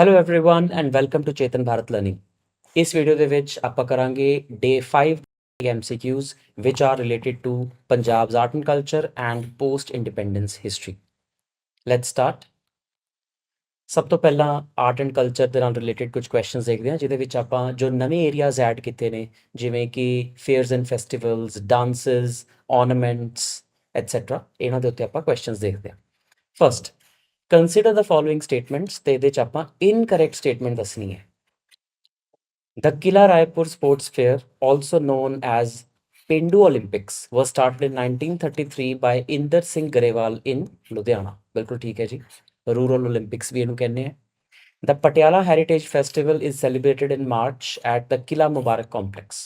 Hello everyone and welcome to Chetan Bharat learning. ਇਸ video ਦੇ ਵਿੱਚ ਆਪਾਂ ਕਰਾਂਗੇ ਡੇ 5 MCQs which are related to Punjab's art and culture and post independence history. Let's start. ਸਭ ਤੋਂ ਪਹਿਲਾਂ ਆਰਟ ਐਂਡ ਕਲਚਰ ਦੇ ਨਾਲ ਰਿਲੇਟਡ ਕੁਝ ਕੁਐਸਚਨਸ ਦੇਖਦੇ ਹਾਂ ਜਿਹਦੇ ਵਿੱਚ ਆਪਾਂ ਜੋ ਨਵੇਂ ਏਰੀਆਜ਼ ਐਡ ਕੀਤੇ ਨੇ ਜਿਵੇਂ ਕਿ fairs and festivals, dances, ornaments et cetera ਇਹਨਾਂ ਦੇ ਉੱਤੇ ਆਪਾਂ ਕੁਐਸਚਨਸ ਦੇਖਦੇ ਹਾਂ। ਫਸਟ, ਕੰਸੀਡਰ ਦ ਫੋਲੋਇੰਗ ਸਟੇਟਮੈਂਟਸ ਤੇ ਇਹਦੇ ਚ ਆਪਾਂ ਇਨਕਰੈਕਟ ਸਟੇਟਮੈਂਟ ਦੱਸਣੀ ਹੈ। The Kila Raipur Sports Fair, also known as Pendu Olympics, was started in 1933 by Inder Singh Garewal in Ludhiana. ਬਿਲਕੁਲ ਠੀਕ ਹੈ ਜੀ। ਰੂਰਲ 올림픽ਸ ਵੀ ਇਹਨੂੰ ਕਹਿੰਦੇ ਆ। The Patiala Heritage Festival is celebrated in March at the Kila Mubarak complex.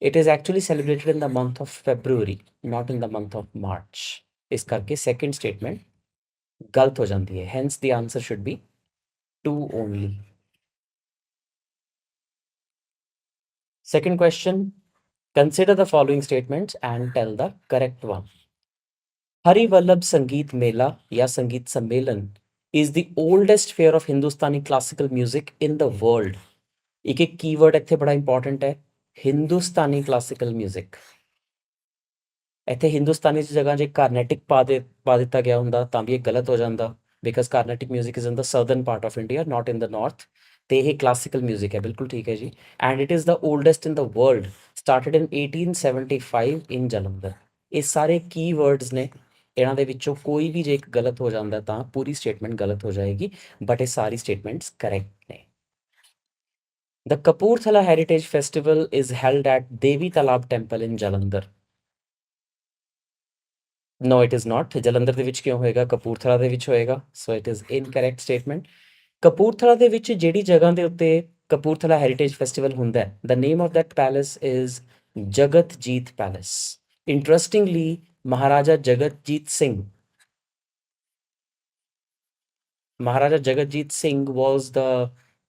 It is actually celebrated in the month of February, not in the month of March. ਇਸ ਕਰਕੇ second statement गलत हो जाती है। Hence the answer should be 2 only. Second question, consider the following statements and tell the correct one. Hari Vallabh Sangeet Mela या संगीत सम्मेलन is the oldest fair of Hindustani classical music in the world. एक keyword ਇੱਥੇ ਬੜਾ important ਹੈ, Hindustani classical music. ਇੱਥੇ ਹਿੰਦੁਸਤਾਨੀ ਦੀ ਜਗ੍ਹਾ ਜੇ ਕਾਰਨੈਟਿਕ ਪਾ ਦਿੱਤਾ ਗਿਆ ਹੁੰਦਾ ਤਾਂ ਵੀ ਇਹ ਗਲਤ ਹੋ ਜਾਂਦਾ, because Carnatic music is in the southern part of India, not in the north. ਤੇ ਇਹ ਕਲਾਸੀਕਲ ਮਿਊਜ਼ਿਕ ਹੈ, ਬਿਲਕੁਲ ਠੀਕ ਹੈ ਜੀ। And it is the oldest in the world, started in 1875 in Jalandhar. ਇਹ ਸਾਰੇ ਕੀਵਰਡਸ ਨੇ, ਇਹਨਾਂ ਦੇ ਵਿੱਚੋਂ ਕੋਈ ਵੀ ਜੇ ਇੱਕ ਗਲਤ ਹੋ ਜਾਂਦਾ ਤਾਂ ਪੂਰੀ ਸਟੇਟਮੈਂਟ ਗਲਤ ਹੋ ਜਾਏਗੀ, ਬਟ ਇਹ ਸਾਰੀ ਸਟੇਟਮੈਂਟਸ ਕਰੈਕਟ ਨੇ। The Kapurthala heritage festival is held at Devi Talab temple in Jalandhar. No, it is not. Jalandhar ਦੇ ਵਿੱਚ ਕਿਉਂ ਹੋਏਗਾ? ਕਪੂਰਥਲਾ ਦੇ ਵਿੱਚ ਹੋਏਗਾ। So it is incorrect statement. Kapurthala ਦੇ ਵਿੱਚ ਜਿਹੜੀ ਜਗ੍ਹਾ ਦੇ ਉੱਤੇ ਕਪੂਰਥਲਾ ਹੈਰੀਟੇਜ ਫੈਸਟੀਵਲ ਹੁੰਦਾ ਹੈ, the name of that palace is Jagatjit palace. Interestingly Maharaja Jagatjit Singh was the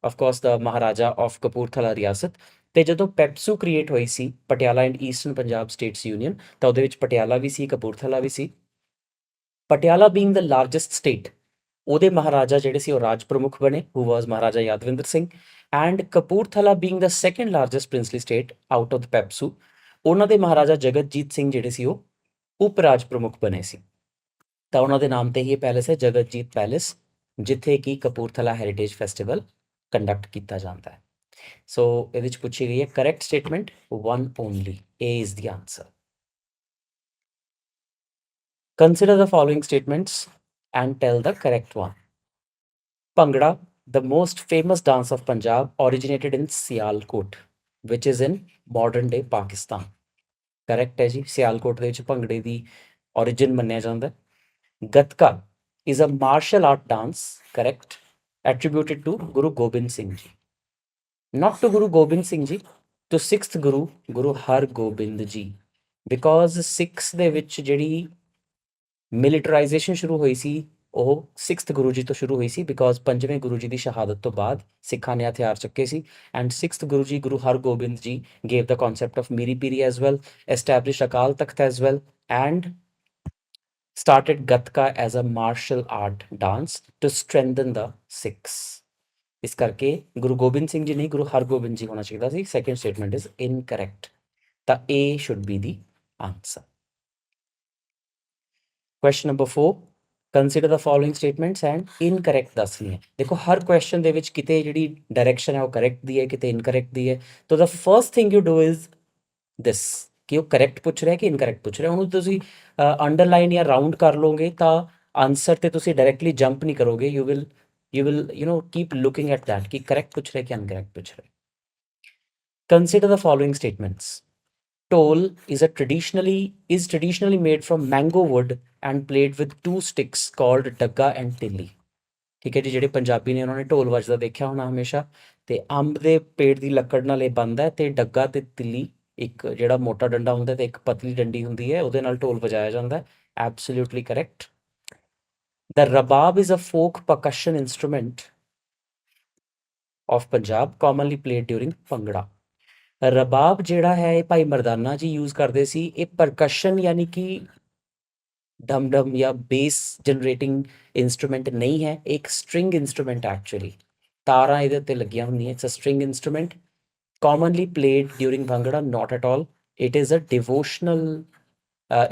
of course the Maharaja of Kapurthala ਰਿਆਸਤ। ਤੇ ਜਦੋਂ ਪੈਪਸੂ ਕ੍ਰੀਏਟ ਹੋਈ ਸੀ, Patiala and eastern Punjab states union, ਤਾਂ ਉਹਦੇ ਵਿੱਚ ਪਟਿਆਲਾ ਵੀ ਸੀ, ਕਪੂਰਥਲਾ ਵੀ ਸੀ। Patiala being the largest state, ਉਹਦੇ ਮਹਾਰਾਜਾ ਜਿਹੜੇ ਸੀ ਉਹ ਰਾਜ ਪ੍ਰਮੁੱਖ ਬਣੇ, who was Maharaja Yadavindra Singh. And Kapurthala being the second largest princely state out of the PEPSU, ਉਹਨਾਂ ਦੇ ਮਹਾਰਾਜਾ ਜਗਤਜੀਤ ਸਿੰਘ ਜਿਹੜੇ ਸੀ ਉਹ ਉਪ ਰਾਜ ਪ੍ਰਮੁੱਖ ਬਣੇ ਸੀ। ਤਾਂ ਉਹਨਾਂ ਦੇ ਨਾਮ ਤੇ ਹੀ ਇਹ ਪੈਲੇਸ ਹੈ, ਜਗਤਜੀਤ ਪੈਲੇਸ, ਜਿੱਥੇ ਕਿ ਕਪੂਰਥਲਾ ਹੈਰੀਟੇਜ ਫੈਸਟੀਵਲ ਕੰਡਕਟ ਕੀਤਾ ਜਾਂਦਾ ਹੈ। ਸੋ ਇਹਦੇ ਵਿੱਚ ਪੁੱਛੀ ਗਈ ਹੈ correct statement 1 only, A is the answer. Consider the following statements and tell the correct one. Bhangra, the most famous dance of Punjab, originated in Sialkot, which is in modern day Pakistan. Correct ਹੈ ਜੀ, ਸਿਆਲਕੋਟ ਦੇ ਵਿੱਚ ਭੰਗੜੇ ਦੀ origin ਮੰਨਿਆ ਜਾਂਦਾ ਹੈ। Gatka is a martial art dance, correct, attributed to Guru Gobind Singh ji. Not to Guru Gobind Singh ji, to 6th Guru, Guru Har Gobind ji. Because 6 ਦੇ ਵਿੱਚ ਜਿਹੜੀ ਮਿਲੀਟਰਾਈਜੇਸ਼ਨ ਸ਼ੁਰੂ ਹੋਈ ਸੀ ਉਹ 6th ਗੁਰੂ ਜੀ ਤੋਂ ਸ਼ੁਰੂ ਹੋਈ ਸੀ, ਬਿਕਾਜ਼ 5ਵੇਂ ਗੁਰੂ ਜੀ ਦੀ ਸ਼ਹਾਦਤ ਤੋਂ ਬਾਅਦ ਸਿੱਖਾਂ ਨੇ ਹਥਿਆਰ ਚੱਕੇ ਸੀ। And 6th Guru ji, Guru Hargobind ji, gave the concept of Miri Piri as well, established Akal Takht as well, and started gatka as a martial art dance to strengthen the Sikhs. ਇਸ ਕਰਕੇ ਗੁਰੂ ਗੋਬਿੰਦ ਸਿੰਘ ਜੀ ਨਹੀਂ, ਗੁਰੂ ਹਰਗੋਬਿੰਦ ਜੀ ਹੋਣਾ ਚਾਹੀਦਾ ਸੀ। ਸੈਕੰਡ ਸਟੇਟਮੈਂਟ ਇਜ਼ ਇਨਕਰੈਕਟ, ਤਾਂ A should be the answer. Question number 4, consider the following statements and incorrect ਦੱਸਣੀ ਹੈ। ਦੇਖੋ ਹਰ question ਦੇ ਵਿੱਚ ਕਿਤੇ ਜਿਹੜੀ ਡਾਇਰੈਕਸ਼ਨ ਹੈ ਉਹ ਕਰੈਕਟ ਦੀ ਹੈ, ਕਿਤੇ ਇਨਕਰੈਕਟ ਦੀ ਹੈ। ਤਾਂ the first thing you do is this, ਕਿ ਉਹ ਕਰੈਕਟ ਪੁੱਛ ਰਿਹਾ ਕਿ ਇਨਕਰੈਕਟ ਪੁੱਛ ਰਿਹਾ। ਉਹਨੂੰ ਤੁਸੀਂ ਅੰਡਰਲਾਈਨ ਜਾਂ ਰਾਊਂਡ ਕਰ ਲਓਗੇ ਤਾਂ ਆਨਸਰ ਤੇ ਤੁਸੀਂ ਡਾਇਰੈਕਟਲੀ ਜੰਪ ਨਹੀਂ ਕਰੋਗੇ। You will keep looking at that ਕਿ ਕਰੈਕਟ ਪੁੱਛ ਰਿਹਾ ਕਿ ਇਨਕਰੈਕਟ ਪੁੱਛ ਰਿਹਾ। Consider the following statements. Tol is traditionally made from mango wood and played with 2 sticks called ਡੱਗਾ and tilly. ਠੀਕ ਹੈ ਜੀ, ਜਿਹੜੇ ਪੰਜਾਬੀ ਨੇ ਉਹਨਾਂ ਨੇ ਢੋਲ ਵੱਜਦਾ ਦੇਖਿਆ ਹੋਣਾ ਹਮੇਸ਼ਾ, ਤੇ ਅੰਬ ਦੇ ਪੇੜ ਦੀ ਲੱਕੜ ਨਾਲ ਇਹ ਬਣਦਾ, ਤੇ ਡੱਗਾ ਤੇ ਤਿੱਲੀ, ਇੱਕ ਜਿਹੜਾ ਮੋਟਾ ਡੰਡਾ ਹੁੰਦਾ ਤੇ ਇੱਕ ਪਤਲੀ ਡੰਡੀ ਹੁੰਦੀ ਹੈ, ਉਹਦੇ ਨਾਲ ਢੋਲ ਵਜਾਇਆ ਜਾਂਦਾ ਹੈ। Absolutely correct. The rabab is a folk percussion instrument of Punjab commonly played during Bhangra. ਰਬਾਬ ਜਿਹੜਾ ਹੈ ਇਹ ਭਾਈ ਮਰਦਾਨਾ ਜੀ ਯੂਜ਼ ਕਰਦੇ ਸੀ। ਇਹ ਪਰਕਸ਼ਨ ਯਾਨੀ ਕਿ ढम ढम या बेस जनरेटिंग इंस्ट्रूमेंट नहीं है, एक स्ट्रिंग इंस्ट्रूमेंट एक्चुअली, ਤਾਰਾਂ ਇਹਦੇ ਉੱਤੇ ਲੱਗੀਆਂ ਹੁੰਦੀਆਂ, it's a string instrument commonly played during bhangra, not at all. It is a devotional,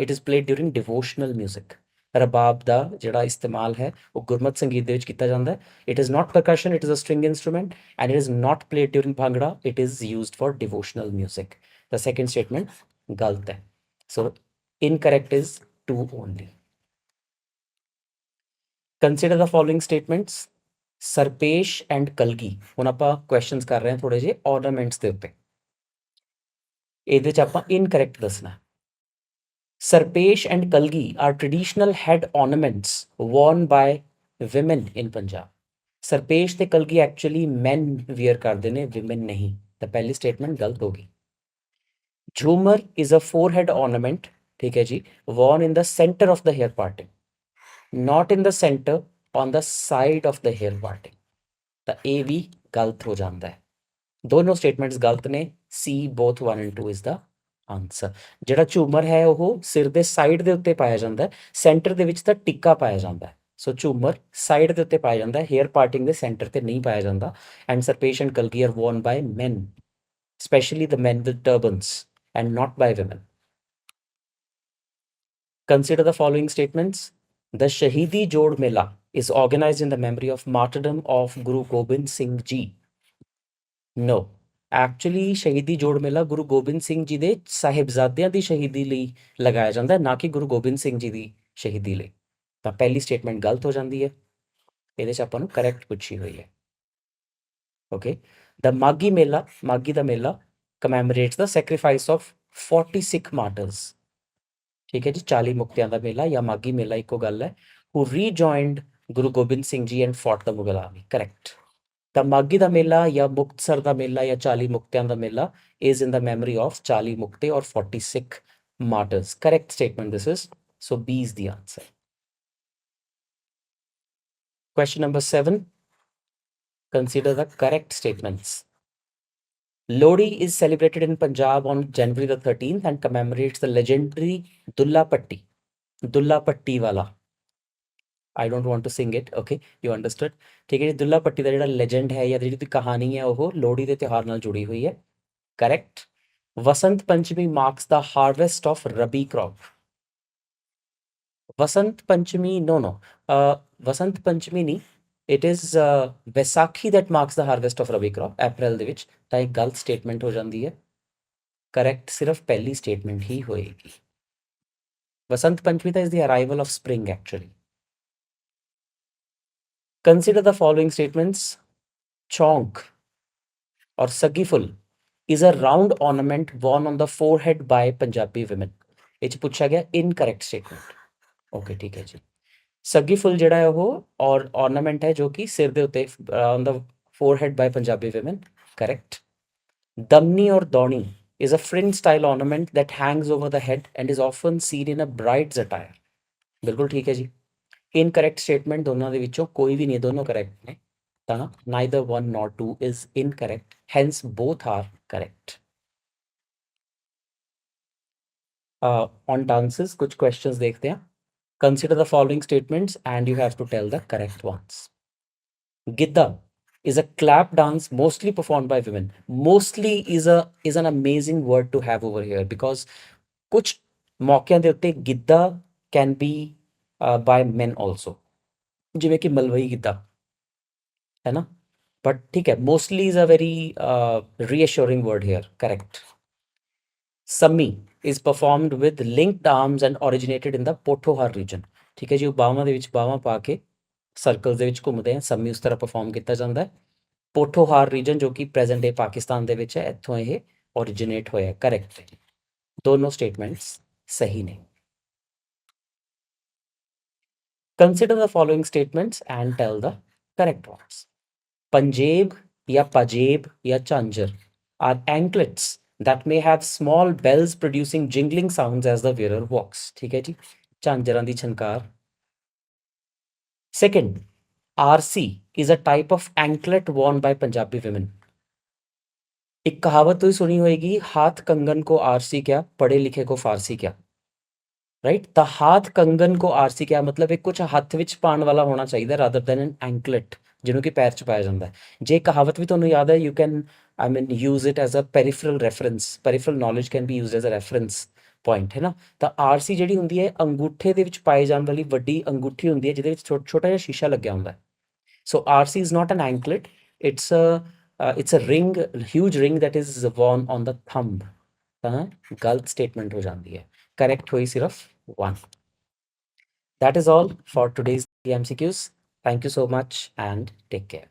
it is played during devotional music. ਰਬਾਬ ਦਾ ਜਿਹੜਾ ਇਸਤੇਮਾਲ ਹੈ ਉਹ ਗੁਰਮਤ ਸੰਗੀਤ ਦੇ ਵਿੱਚ ਕੀਤਾ ਜਾਂਦਾ ਹੈ. It is not percussion, it is a string instrument and it is not played during bhangra, it is used for devotional music. The second statement ਗਲਤ ਹੈ, so incorrect is 2 only. Consider the following statements. Sarpech and kalgi, ਹੁਣ ਆਪਾਂ questions ਕਰ ਰਹੇ ਹਾਂ ਥੋੜੇ ਜਿਹੇ ornaments ਦੇ ਉੱਤੇ, ਇਹਦੇ ਚ ਆਪਾਂ ਇਨਕਰੈਕਟ ਦੱਸਣਾ. Sarpesh and Kalgi are traditional head ornaments worn by women in Punjab. Sarpesh ਤੇ ਕਲਗੀ actually men wear ਕਰਦੇ ਨੇ, women ਨਹੀਂ, ਤਾਂ ਪਹਿਲੀ statement ਗਲਤ ਹੋਗੀ. Jhumar is a forehead ornament, ਠੀਕ ਹੈ ਜੀ, worn in the center of the hair parting, not in the center, on the side of the hair parting. ਤਾਂ ਇਹ ਵੀ ਗਲਤ ਹੋ ਜਾਂਦਾ ਹੈ. ਦੋਨੋਂ ਸਟੇਟਮੈਂਟਸ ਗਲਤ ਨੇ. C both 1 and 2 is the answer. ਜਿਹੜਾ ਝੂਮਰ ਹੈ ਉਹ ਸਿਰ ਦੇ ਸਾਈਡ ਦੇ ਉੱਤੇ ਪਾਇਆ ਜਾਂਦਾ ਹੈ, ਸੈਂਟਰ ਦੇ ਵਿੱਚ ਤਾਂ ਟਿੱਕਾ ਪਾਇਆ ਜਾਂਦਾ ਹੈ. ਸੋ ਝੂਮਰ ਸਾਈਡ ਦੇ ਉੱਤੇ ਪਾਇਆ ਜਾਂਦਾ ਹੈ, ਹੇਅਰ ਪਾਰਟਿੰਗ ਦੇ ਸੈਂਟਰ ਤੇ ਨਹੀਂ ਪਾਇਆ ਜਾਂਦਾ. And sarpech and kalgi are worn by men, specially the men with turbans and not by women. Consider the following statements. The Shahidi Jod Mela is organized in the memory of martyrdom of Guru Gobind Singh Ji. No. Actually ਸ਼ਹੀਦੀ ਜੋੜ ਮੇਲਾ ਗੁਰੂ ਗੋਬਿੰਦ ਸਿੰਘ ਜੀ ਦੇ ਸਾਹਿਬਜ਼ਾਦਿਆਂ ਦੀ ਸ਼ਹੀਦੀ ਲਈ ਲਗਾਇਆ ਜਾਂਦਾ ਹੈ, ਨਾ ਕਿ ਗੁਰੂ ਗੋਬਿੰਦ ਸਿੰਘ ਜੀ ਦੀ ਸ਼ਹੀਦੀ ਲਈ. ਤਾਂ ਪਹਿਲੀ ਸਟੇਟਮੈਂਟ ਗਲਤ ਹੋ ਜਾਂਦੀ ਹੈ, ਇਹਦੇ 'ਚ ਆਪਾਂ ਨੂੰ ਕਰੈਕਟ ਪੁੱਛੀ ਹੋਈ ਹੈ. ਓਕੇ, ਦ ਮਾਗੀ ਮੇਲਾ, ਮਾਗੀ ਦਾ ਮੇਲਾ ਕਮੈਮੋਰੇਟਸ ਦਾ ਸੈਕਰੀਫਾਈਸ ਆਫ 40 ਸਿੱਖ ਮਾਰਟਰਸ. ਠੀਕ ਹੈ ਜੀ, 40 ਮੁਕਤਿਆਂ ਦਾ ਮੇਲਾ ਜਾਂ ਮਾਗੀ ਮੇਲਾ ਇੱਕੋ ਗੱਲ ਹੈ. ਹੂ ਰੀਜੋਇਨਡ Guru Gobind Singh ji and ਫੌਟ the Mughal army. Correct. ਤਾਂ ਮਾਗੀ ਦਾ ਮੇਲਾ ਜਾਂ ਮੁਕਤਸਰ ਦਾ ਮੇਲਾ ਜਾਂ 40 ਮੁਕਤਿਆਂ ਦਾ ਮੇਲਾ is in the memory of 40 mukte or 40 Sikh martyrs. Correct statement this is. So B is the answer. Question number 7. Consider the correct statements. Lodi is celebrated in Punjab on January the 13th and commemorates the legendary Dulla Patti. Dulla Patti wala. I don't want to sing it. Okay, you understood. ठीक है जी, दुल्ला पट्टी ਦਾ ਜਿਹੜਾ legend ਹੈ ਜਾਂ ਜਿਹੜੀ ਕਹਾਣੀ ਹੈ ਉਹ ਲੋਹੜੀ ਦੇ ਤਿਉਹਾਰ ਨਾਲ ਜੁੜੀ ਹੋਈ ਹੈ. Correct. Vasant Panchami marks the harvest of rabi crop. Vasant Panchami no, Vasant Panchami ਨਹੀਂ, it is Vaisakhi that marks the harvest of rabi crop, April ਦੇ ਵਿੱਚ. ਤਾਂ ਇਹ ਗਲਤ ਸਟੇਟਮੈਂਟ ਹੋ ਜਾਂਦੀ ਹੈ. ਕਰੈਕਟ ਸਿਰਫ ਪਹਿਲੀ ਸਟੇਟਮੈਂਟ ਹੀ ਹੋਏਗੀ. ਵਸੰਤ ਪੰਚਮੀ ਤਾਂ is the arrival of spring actually. Consider the following statements. Chonk or Sagi full is a round ornament worn on the forehead by Punjabi women. ਇਹ 'ਚ ਪੁੱਛਿਆ ਗਿਆ incorrect statement. Okay, ਠੀਕ ਹੈ ਜੀ. ਸੱਗੀ ਫੁੱਲ ਜਿਹੜਾ ਹੈ ਉਹ ਔਰ ornament ਹੈ ਜੋ ਕਿ ਸਿਰ ਦੇ ਉੱਤੇ on the forehead by Punjabi women. Correct. Damni or Dawni is a fringe style ornament that hangs over the head and is often seen in a bride's attire. ਬਿਲਕੁਲ ਠੀਕ ਹੈ ਜੀ. ਇਨਕਰੈਕਟ ਸਟੇਟਮੈਂਟ ਦੋਨਾਂ ਦੇ ਵਿੱਚੋਂ ਕੋਈ ਵੀ ਨਹੀਂ, ਦੋਨੋਂ ਕਰੈਕਟ ਨੇ. ਤਾਂ neither 1 nor 2 is incorrect, hence both are correct. On dances कुछ questions देखते हैं. Consider the following statements and you have to tell the correct ones. Gidda is a clap dance mostly performed by women. Mostly is an amazing word to have over here because कुछ मौਕਿਆਂ ਦੇ ਉੱਤੇ Giddha can be by men also, ਜਿਵੇਂ ਕਿ ਮਲਵਈ ਗਿੱਧਾ ਹੈ ਨਾ, but ਠੀਕ ਹੈ, mostly is a very reassuring word here. Correct. Sammi is performed with linked arms and originated in the Potohar region. ਠੀਕ ਹੈ ਜੀ, ਉਹ ਬਾਹਾਂ ਦੇ ਵਿੱਚ ਬਾਹਾਂ ਪਾ ਕੇ ਸਰਕਲ ਦੇ ਵਿੱਚ ਘੁੰਮਦੇ ਆ, ਸੰਮੀ ਉਸ ਤਰ੍ਹਾਂ ਪਰਫਾਰਮ ਕੀਤਾ ਜਾਂਦਾ ਹੈ. ਪੋਠੋਹਾਰ ਰੀਜਨ ਜੋ ਕਿ ਪ੍ਰੈਜ਼ੈਂਟ ਡੇ ਪਾਕਿਸਤਾਨ ਦੇ ਵਿੱਚ ਹੈ, ਇੱਥੋਂ ਇਹ ਓਰੀਜਿਨੇਟ ਹੋਇਆ. ਕਰੈਕਟ ਹੈ ਜੀ, ਦੋਨੋਂ ਸਟੇਟਮੈਂਟਸ ਸਹੀ ਨੇ. Consider the following statements and tell the correct ones. Panjeb या Pajeb या Chanjar are anklets that may have small bells producing jingling sounds as the wearer walks. ठीक है जी, ਝਾਂਜਰਾਂ ਦੀ ਛਣਕਾਰ. Second, RC is a type of anklet worn by Punjabi women. एक कहावत तो सुनी होगी, हाथ कंगन को आरसी क्या, पढ़े लिखे को फारसी क्या. ਰਾਈਟ, ਤਾਂ ਹਾਥ ਕੰਗਨ ਕੋ ਆਰਸੀ ਕਿਆ ਮਤਲਬ ਇਹ ਕੁਝ ਹੱਥ ਵਿੱਚ ਪਾਉਣ ਵਾਲਾ ਹੋਣਾ ਚਾਹੀਦਾ ਰਾਦਰ ਦੈਨ ਐਨ ਐਂਕਲੇਟ ਜਿਹਨੂੰ ਕਿ ਪੈਰ 'ਚ ਪਾਇਆ ਜਾਂਦਾ ਹੈ। ਜੇ ਕਹਾਵਤ ਵੀ ਤੁਹਾਨੂੰ ਯਾਦ ਹੈ, you can I mean use it as a peripheral reference, peripheral knowledge can be used as a reference point, ਹੈ ਨਾ। ਤਾਂ ਆਰਸੀ ਜਿਹੜੀ ਹੁੰਦੀ ਹੈ ਅੰਗੂਠੇ ਦੇ ਵਿੱਚ ਪਾਏ ਜਾਣ ਵਾਲੀ ਵੱਡੀ ਅੰਗੂਠੀ ਹੁੰਦੀ ਹੈ ਜਿਹਦੇ ਵਿੱਚ ਛੋਟਾ ਜਿਹਾ ਸ਼ੀਸ਼ਾ ਲੱਗਿਆ ਹੁੰਦਾ ਹੈ। So aarsi is not an anklet, it's a ring, huge ring that is worn on the thumb. ਤਾਂ ਗਲਤ ਸਟੇਟਮੈਂਟ ਹੋ ਜਾਂਦੀ ਹੈ, ਕਰੈਕਟ ਹੋਈ ਸਿਰਫ 1। That is all for today's MCQs. Thank you so much and take care.